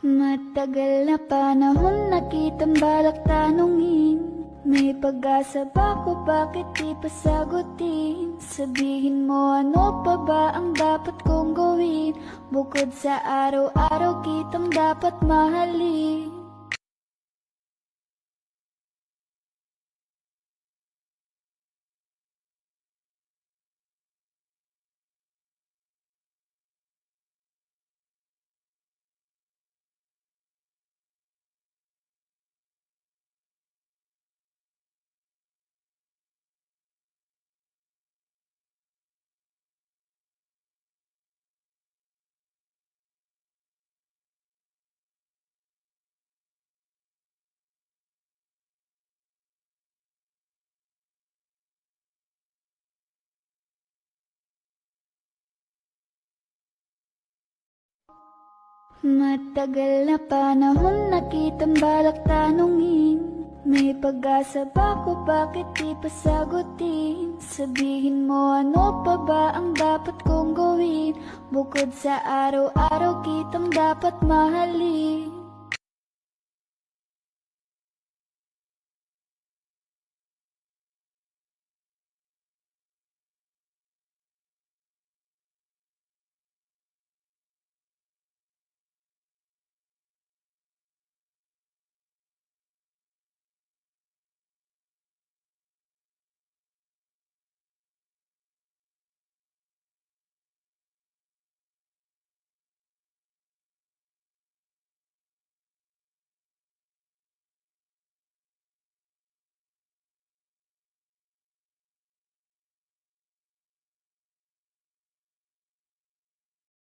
Matagal na panahon na kitang balak tanungin. May pag-asa ba ko, bakit di pa sagutin? Sabihin mo, ano pa ba ang dapat kong gawin? Bukod sa araw-araw kitang dapat mahalin. Matagal na panahon na kitang balak tanungin. May pag-asa ba ko, bakit di pa sagutin? Sabihin mo, ano pa ba ang dapat kong gawin? Bukod sa araw-araw kitang dapat mahalin.